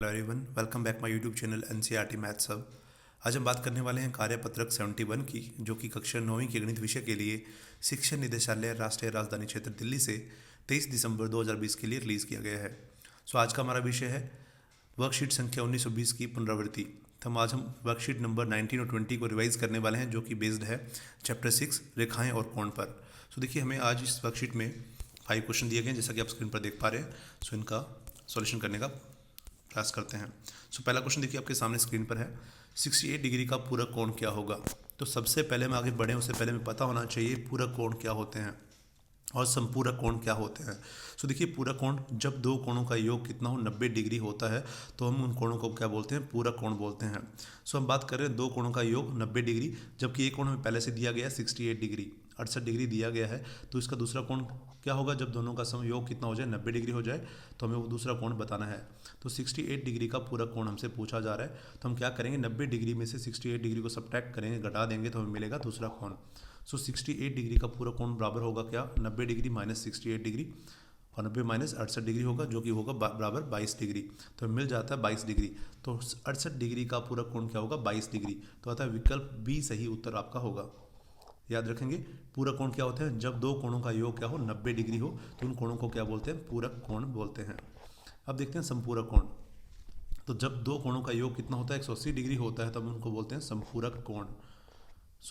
Everyone, welcome back my YouTube channel NCERT maths hub. आज हम बात करने वाले हैं कार्यपत्रक 71 की, जो कि कक्षा 9वीं के गणित विषय के लिए शिक्षा निदेशालय राष्ट्रीय राजधानी क्षेत्र दिल्ली से 23 दिसंबर 2020 के लिए रिलीज़ किया गया है। आज का हमारा विषय है वर्कशीट संख्या 1920 की पुनरावृत्ति। आज हम वर्कशीट नंबर 19 और 20 को रिवाइज करने वाले हैं, जो कि बेस्ड है चैप्टर 6 रेखाएँ और कोण पर। देखिए, हमें आज इस वर्कशीट में 5 क्वेश्चन दिए गए हैं, जैसा कि आप स्क्रीन पर देख पा रहे हैं। इनका सॉल्यूशन करने का प्रयास करते हैं। पहला क्वेश्चन देखिए आपके सामने स्क्रीन पर है, 68 डिग्री का पूरक कोण क्या होगा। सबसे पहले हम आगे बढ़े उससे पहले हमें पता होना चाहिए पूरक कोण क्या होते हैं और संपूरक कोण क्या होते हैं। देखिए, पूरक कोण जब दो कोणों का योग कितना हो 90 डिग्री होता है तो हम उन कोणों को क्या बोलते हैं, पूरक कोण बोलते हैं। हम बात कर रहे हैं दो कोणों का योग 90 डिग्री, जबकि एक कोण हमें पहले से दिया गया है 68 डिग्री, 68 डिग्री दिया गया है। तो इसका दूसरा कोण क्या होगा जब दोनों का योग कितना हो जाए, 90 डिग्री हो जाए, तो हमें वो दूसरा कोण बताना है। 68 डिग्री का पूरक कोण हमसे पूछा जा रहा है, तो हम क्या करेंगे, 90 डिग्री में से 68 डिग्री को सब्ट्रैक्ट करेंगे, घटा देंगे, तो हमें मिलेगा दूसरा कोण। 68 डिग्री का पूरक कोण बराबर होगा क्या, 90 डिग्री माइनस 68 डिग्री, और 90 माइनस 68 डिग्री होगा, जो कि होगा बराबर 22 डिग्री। तो मिल जाता है 22 डिग्री। तो 68 डिग्री का पूरक कोण क्या होगा, 22 डिग्री। तो आता है विकल्प बी सही उत्तर आपका होगा। याद रखेंगे, पूरक कोण क्या होते हैं, जब दो कोणों का योग क्या हो 90 डिग्री हो, तो उन कोणों को क्या बोलते हैं, पूरक कोण बोलते हैं। अब देखते हैं संपूरक कोण। तो जब दो कोणों का योग कितना होता है, 180 डिग्री होता है, तब उनको बोलते हैं संपूरक कोण।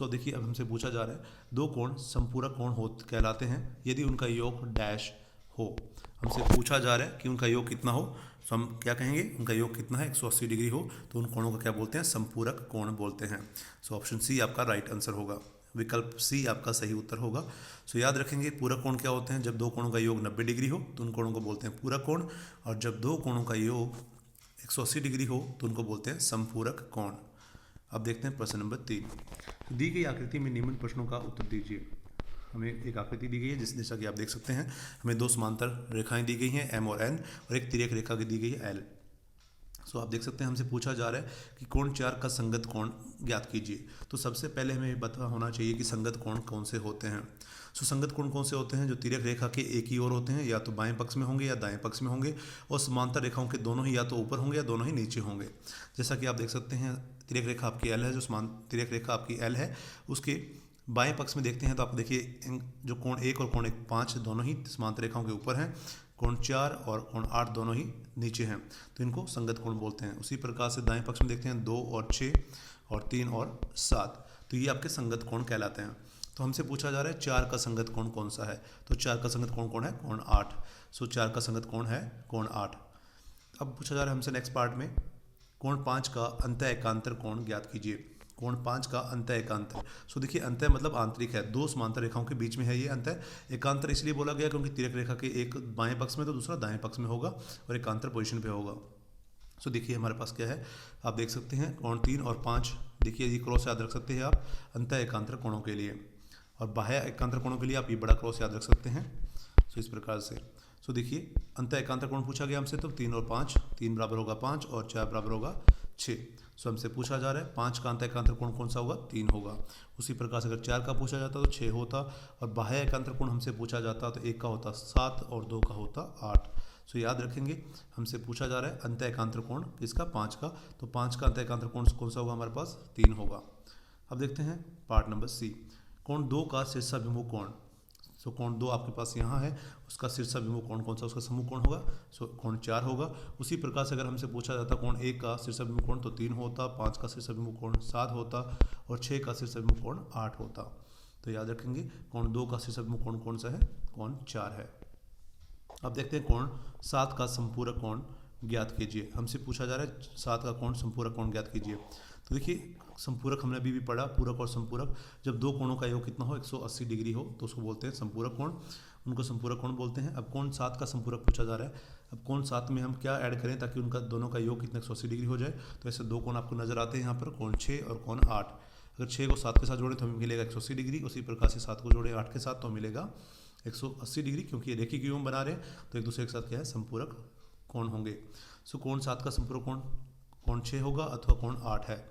देखिए, अब हमसे पूछा जा रहा है दो कोण संपूरक कोण कहलाते हैं यदि उनका योग डैश हो। हमसे पूछा जा रहा है कि उनका योग कितना हो, तो हम क्या कहेंगे, उनका योग कितना है, 180 डिग्री हो, तो उन कोणों को क्या बोलते हैं, संपूरक कोण बोलते हैं। ऑप्शन सी आपका राइट आंसर होगा, विकल्प सी आपका सही उत्तर होगा। याद रखेंगे, पूरक कोण क्या होते हैं, जब दो कोणों का योग 90 डिग्री हो तो उन कोणों को बोलते हैं पूरक कोण, और जब दो कोणों का योग 180 डिग्री हो तो उनको बोलते हैं संपूरक कोण। अब देखते हैं प्रश्न नंबर 3। दी गई आकृति में निम्न प्रश्नों का उत्तर दीजिए। हमें एक आकृति दी गई है, जिस जैसा कि आप देख सकते हैं, हमें दो समांतर रेखाएं दी गई हैं एम और एन, और एक तिर्यक रेखा की दी गई है एल। आप देख सकते हैं, हमसे पूछा जा रहा है कि कोण 4 का संगत कोण ज्ञात कीजिए। तो सबसे पहले हमें पता होना चाहिए कि संगत कोण कौन से होते हैं। संगत कोण कौन से होते हैं, जो तिर्यक रेखा के एक ही ओर होते हैं, या तो बाएं पक्ष में होंगे या दाएं पक्ष में होंगे, और समांतर रेखाओं के दोनों ही या तो ऊपर होंगे या दोनों ही नीचे होंगे। जैसा कि आप देख सकते हैं, तिर्यक रेखा आपकी एल है, जो तिर्यक रेखा आपकी एल है, उसके बाएं पक्ष में देखते हैं तो आप देखिए जो कोण 1 और कोण 5 दोनों ही समांतर रेखाओं के ऊपर हैं, कोण 4 और कोण 8 दोनों ही नीचे हैं, तो इनको संगत कोण बोलते हैं। उसी प्रकार से दाएं पक्ष में देखते हैं 2 और 6 और 3 और 7, तो ये आपके संगत कोण कहलाते हैं। तो हमसे पूछा जा रहा है 4 का संगत कोण कौन सा है। तो 4 का संगत कोण कौन है, कोण 8। 4 का संगत कोण है कोण 8। अब पूछा जा रहा है हमसे नेक्स्ट पार्ट में, कोण 5 का अंतः एकांतर कोण ज्ञात कीजिए। कोण 5 का अंतः एकांतर। देखिए, अंतः मतलब आंतरिक है, दो समांतर रेखाओं के बीच में है ये अंतः। एकांतर इसलिए बोला गया क्योंकि तिर्यक रेखा के एक बाएं पक्ष में तो दूसरा दाएं पक्ष में होगा और एकांतर पोजीशन पे होगा। देखिए, हमारे पास क्या है, आप देख सकते हैं कोण 3 और 5, देखिए ये क्रॉस याद रख सकते हैं आप अंतः एकांतर कोणों के लिए, और बाह्य एकांतर कोणों के लिए आप ये बड़ा क्रॉस याद रख सकते हैं। इस प्रकार से देखिए, अंतः एकांतर कोण पूछा गया हमसे, तो 3 और 5, 3 बराबर होगा 5 और 4 बराबर होगा 6। हमसे पूछा जा रहा है 5 का अंतः एकांतर कोण कौन सा होगा, 3 होगा। उसी प्रकार से अगर 4 का पूछा जाता तो 6 होता, और बाह्य एकांतर कोण हमसे पूछा जाता तो 1 का होता 7 और 2 का होता 8। याद रखेंगे, हमसे पूछा जा रहा है अंतः एकांतर कोण किसका, 5 का, तो 5 का अंतः एकांतर कोण कौन सा होगा, हमारे पास 3 होगा। अब देखते हैं पार्ट नंबर सी, कोण 2 का शीर्षाभिमुख कोण। कोण 2 आपके पास यहाँ है, उसका शीर्षाभिमुख कोण कौन सा, उसका समूह कोण होगा, कोण 4 होगा। उसी प्रकार से अगर हमसे पूछा जाता कोण 1 का शीर्षाभिमुख कोण तो 3 होता, 5 का शीर्षाभिमुख कोण 7 होता, और 6 का शीर्षाभिमुख कोण 8 होता। तो याद रखेंगे, कोण 2 का शीर्षाभिमुख कोण कौन सा है, कोण 4 है। अब देखते हैं कोण 7 का संपूरक कोण ज्ञात कीजिए। हमसे पूछा जा रहा है 7 का कोण संपूरक कोण ज्ञात कीजिए। तो देखिए, संपूरक हमने अभी भी पढ़ा, पूरक और संपूरक, जब दो कोणों का योग कितना हो 180 डिग्री हो तो उसको बोलते हैं संपूरक कोण, उनको संपूरक कोण बोलते हैं। अब कोण 7 का संपूरक पूछा जा रहा है। अब कोण 7 में हम क्या ऐड करें ताकि उनका दोनों का योग कितना 180 डिग्री हो जाए। तो ऐसे दो कोण आपको नजर आते हैं यहाँ पर, कोण 6 और कोण 8। अगर 6 को 7 के साथ जोड़े तो हमें मिलेगा 180 डिग्री, उसी प्रकार से 7 को जोड़े 8 के साथ तो मिलेगा 180 डिग्री, क्योंकि ये रेखीय क्यों बना रहे हैं तो एक दूसरे के साथ क्या है, संपूरक कोण होंगे। कोण 7 का संपूरक कोण कोण 6 होगा अथवा कोण 8 है।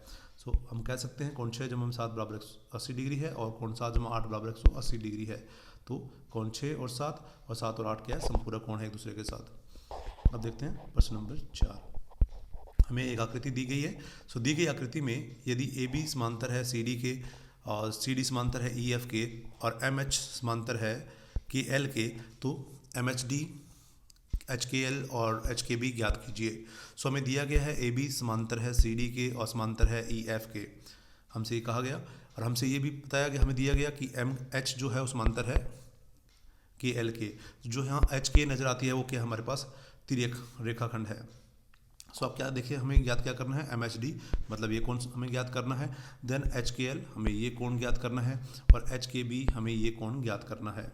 हम कह सकते हैं कोण 6 जमा 7 बराबर 180 डिग्री है, और कोण 7 जमा 8 बराबर 180 डिग्री है। तो कोण 6 और 7 और 8 क्या है, संपूरक कोण है एक दूसरे के साथ। अब देखते हैं प्रश्न नंबर 4। हमें एक आकृति दी गई है। सो दी गई आकृति में यदि ए बी समांतर है सी डी के और सी डी समांतर है ई एफ के और एम एच समांतर है के एल के, तो एम एच डी, एच के एल और एच के बी ज्ञात कीजिए। सो हमें दिया गया है ए बी समांतर है सी डी के और समांतर है ई एफ के, हमसे ये कहा गया। और हमसे ये भी बताया गया, हमें दिया गया कि एम एच जो है वो समांतर है के एल के। जो यहाँ एच के नज़र आती है वो क्या हमारे पास तिर्यक रेखाखंड है। सो आप क्या देखिए, हमें ज्ञात क्या करना है, एम एच डी मतलब ये कोण हमें ज्ञात करना है, देन एच के एल हमें ये कोण ज्ञात करना है और एच के बी हमें ये कोण ज्ञात करना है।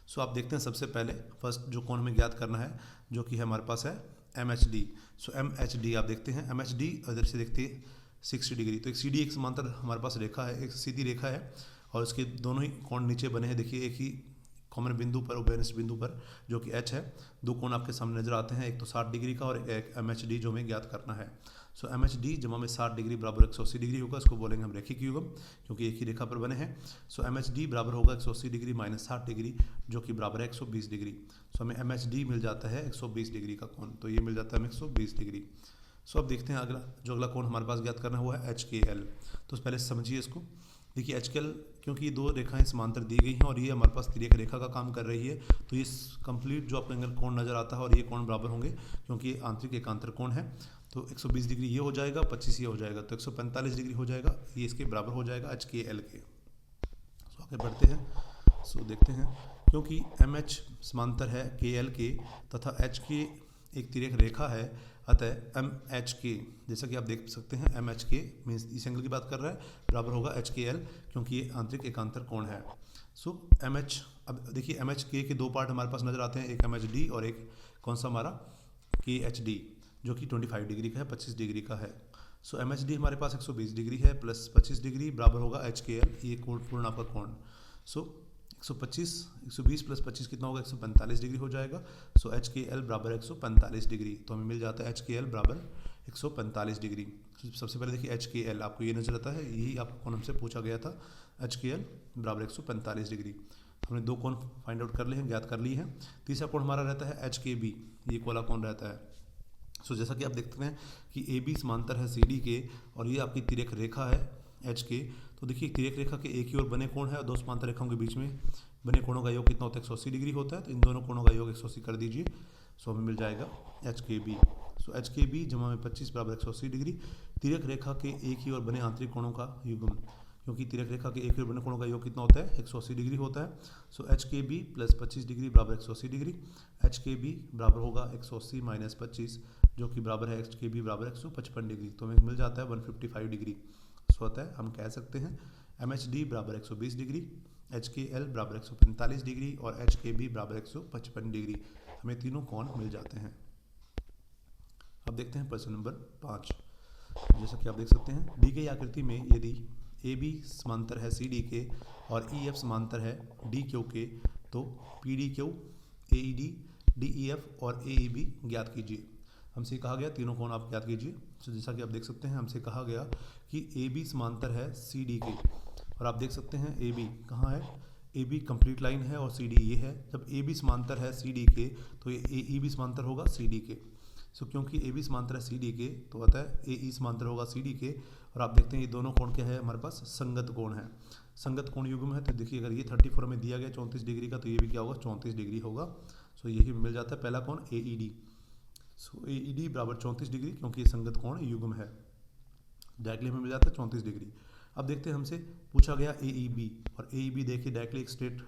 सो आप देखते हैं सबसे पहले फर्स्ट जो कोण हमें ज्ञात करना है जो कि हमारे पास है एम एच डी। सो एम एच डी आप देखते हैं, एम एच डी इधर से देखते हैं 60 डिग्री, तो एक सी डी एक समांतर हमारे पास रेखा है, एक सीधी रेखा है और उसके दोनों ही कोण नीचे बने हैं। देखिए एक ही कॉमन बिंदु पर, ओबेनिस बिंदु पर जो कि एच है, दो कोण आपके सामने नजर आते हैं, एक तो 60 डिग्री का और एक एम एच डी जो हमें ज्ञात करना है। सो एम एच डी जमा में 60 डिग्री बराबर 180 डिग्री होगा, इसको बोलेंगे हम रेखिक युग्म क्योंकि एक ही रेखा पर बने हैं। सो एम एच डी बराबर होगा 180 डिग्री माइनस 60 डिग्री जो कि बराबर है 120 डिग्री। सो हमें एम एच डी मिल जाता है 120 डिग्री का कोण, तो ये मिल जाता है हमें 120 डिग्री। सो अब देखते हैं अगला कोण हमारे पास ज्ञात करना हुआ है एच के एल। तो पहले समझिए इसको। देखिए एच के एल, क्योंकि ये दो रेखाएं समांतर दी गई हैं और ये हमारे पास तिर्यक रेखा का काम कर रही है, तो ये कंप्लीट जो आपको एंगल कोण नजर आता है और ये कोण बराबर होंगे क्योंकि ये आंतरिक एकांतर कोण है। तो 120 डिग्री ये हो जाएगा, 25 ये हो जाएगा, तो 145 डिग्री हो जाएगा, ये इसके बराबर हो जाएगा एच के एल के। सो आगे बढ़ते हैं। सो देखते हैं, क्योंकि एम एच समांतर है के एल के तथा एच के एक तिर्यक रेखा है, अतः एम एच के, जैसा कि आप देख सकते हैं एम एच के मीन्स इस एंगल की बात कर रहा है, बराबर होगा एच के एल क्योंकि ये आंतरिक एकांतर कोण है। सो एम एच, अब देखिए एम एच के दो पार्ट हमारे पास नजर आते हैं, एक एम एच डी और एक कौन सा हमारा के एच डी जो कि 25 डिग्री का है, 25 डिग्री का है। सो एम एच डी हमारे पास 120 डिग्री है प्लस 25 डिग्री बराबर होगा एच के एल, ये कोण पूर्ण आपका कोण। सो 120 प्लस 25 कितना होगा, 145 डिग्री हो जाएगा। सो एच के एल बराबर 145 डिग्री, तो हमें मिल जाता है एच के एल बराबर 145 डिग्री। सबसे पहले देखिए एच के एल आपको ये नजर आता है, यही आपको कोण हमसे पूछा गया था, एच के एल बराबर 145 डिग्री। हमने दो कोण फाइंड आउट कर लिए हैं, ज्ञात कर लिए हैं। तीसरा कोण हमारा रहता है एच के बी, ये वाला कोण रहता है। सो जैसा कि आप देखते हैं कि ए बी समांतर है सी डी के और ये आपकी तिर्यक रेखा है एच के। तो देखिए तिर्यक रेखा के एक ही ओर बने कोण है और दो समांतर रेखाओं के बीच में बने कोणों का योग कितना होता है, 180 डिग्री होता है, तो इन दोनों कोणों का योग 180 कर दीजिए। सो हमें मिल जाएगा एच के बी। सो एच के बी जमा में 25 बराबर 180 डिग्री, तिर्यक रेखा के एक ही ओर बने आंतरिक कोणों का युग्म, क्योंकि तिर्यक रेखा के एक ही ओर बने कोणों का योग कितना होता है, 180 डिग्री होता है। सो एच के बी प्लस 25 डिग्री बराबर 180 डिग्री, एच के बी बराबर होगा 180 माइनस 25 जो कि बराबर है एच के बी बराबर 155 डिग्री, तो हमें मिल जाता है 155 डिग्री। सो होता है हम कह सकते हैं एम एच डी बराबर 120 डिग्री, एच के एल बराबर 145 डिग्री और एच के बी बराबर 155 डिग्री, हमें तीनों कोण मिल जाते हैं। अब देखते हैं प्रश्न नंबर 5। जैसा कि आप देख सकते हैं दी गई आकृति में यदि ए बी समांतर है सी डी के और ई एफ समांतर है डी क्यू के, तो P D Q, A E D, D E F और ए ई बी ज्ञात कीजिए। हमसे कहा गया तीनों कोण आप ज्ञात कीजिए। तो जैसा कि आप देख सकते हैं हमसे कहा गया कि ए बी समांतर है सी डी के, और आप देख सकते हैं ए बी कहाँ है, ए बी कंप्लीट लाइन है और सी डी ये है। जब ए बी समांतर है सी डी के तो ये ए ई भी समांतर होगा सी डी के। सो क्योंकि ए बी समांतर है सी डी के तो आता है ए ई समांतर होगा सी डी के, और आप देखते हैं ये दोनों कोण क्या है हमारे पास, संगत कोण है, संगत कोण युग्म है। तो देखिए अगर ये 34 में दिया गया 34 डिग्री का, तो ये भी क्या होगा 34 डिग्री होगा। सो यही मिल जाता है पहला कोण ए ई डी। सो ए ई डी बराबर 34 डिग्री क्योंकि ये संगत कोण युग्म है, डायरेक्टली हमें मिल जाता है 34 डिग्री। अब देखते हैं हमसे पूछा गया ए ई बी, और ए ई बी देखिए डायरेक्टली एक स्ट्रेट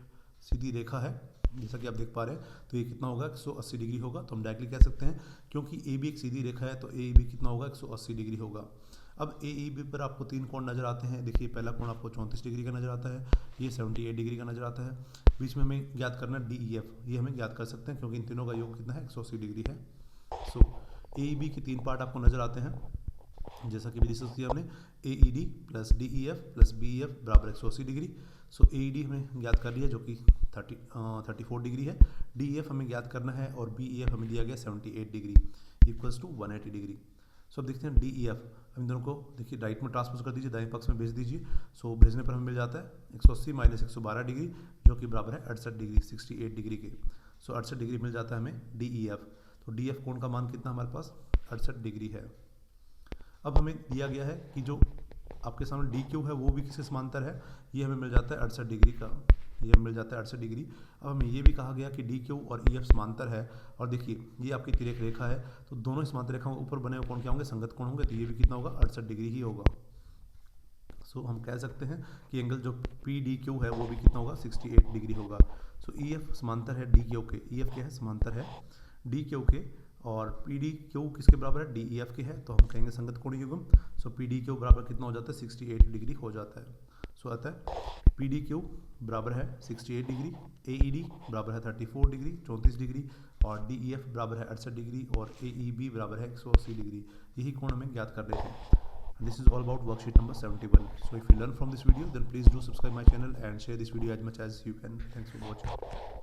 सीधी रेखा है जैसा कि आप देख पा रहे हैं, तो ये कितना होगा 180 डिग्री होगा। तो हम डायरेक्टली कह सकते हैं क्योंकि ए बी एक सीधी रेखा है तो ए ई बी कितना होगा 180 डिग्री होगा। अब ए ई बी पर आपको तीन कोण नजर आते हैं। देखिए पहला कोण आपको 34 डिग्री का नजर आता है, ये 78 डिग्री का नजर आता है, बीच में हमें ज्ञात करना डी ई एफ, ये हमें ज्ञात कर सकते हैं क्योंकि इन तीनों का योग कितना है 180 डिग्री है। सो ए ई बी के तीन पार्ट आपको नजर आते हैं जैसा कि भी डिस्कस किया हमने, A E D plus D E F plus B E F बराबर 180 डिग्री। सो ए ई डी हमें ज्ञात कर लिया जो कि 34 डिग्री है, डी ई एफ हमें ज्ञात करना है और बी ई एफ हमें दिया गया 78 डिग्री इक्वल्स टू 180 डिग्री। सो अब देखते हैं डी ई एफ, हम इन दोनों को देखिए राइट में ट्रांसपोज कर दीजिए, दाएं पक्ष में भेज दीजिए। सो भेजने पर हमें मिल जाता है 180 माइनस 112 डिग्री जो कि बराबर है 68 डिग्री, 68 डिग्री के। सो 68 डिग्री मिल जाता है हमें डी ई एफ। तो डी एफ कोण का मान कितना हमारे पास 68 डिग्री है। अब हमें दिया गया है कि जो आपके सामने डी क्यू है वो भी किसके समांतर है, ये हमें मिल जाता है 68 डिग्री का, ये मिल जाता है 68 डिग्री। अब हमें ये भी कहा गया कि डी क्यू और ई एफ समांतर है, और देखिए ये आपकी तिर्यक रेखा है, तो दोनों समांतर रेखाओं के ऊपर बने हुए कोण क्या होंगे, संगत कोण होंगे, तो ये भी कितना होगा, 68 डिग्री ही होगा। सो हम कह सकते हैं कि एंगल जो पी डी क्यू है वो भी कितना होगा, 68 डिग्री होगा। सो ई एफ समांतर है डी क्यू के, ई एफ क्या है, समांतर है डी क्यू के, और पी डी क्यू किसके बराबर है, डी ई एफ के है, तो हम कहेंगे संगत कोणीय युग्म। सो पी डी क्यू बराबर कितना हो जाता है, 68 डिग्री हो जाता है। सो अतः पी डी क्यू बराबर है 68 डिग्री, ए ई डी बराबर है 34 डिग्री 34 डिग्री, और डी ई एफ बराबर है 68 डिग्री, और ए ई बी बराबर है 180 डिग्री। यही कोण हमें ज्ञात कर रहे थे। This is all about worksheet number 71. So if you learn from this video, then please do subscribe my channel and share this video as much as you can. Thanks for watching.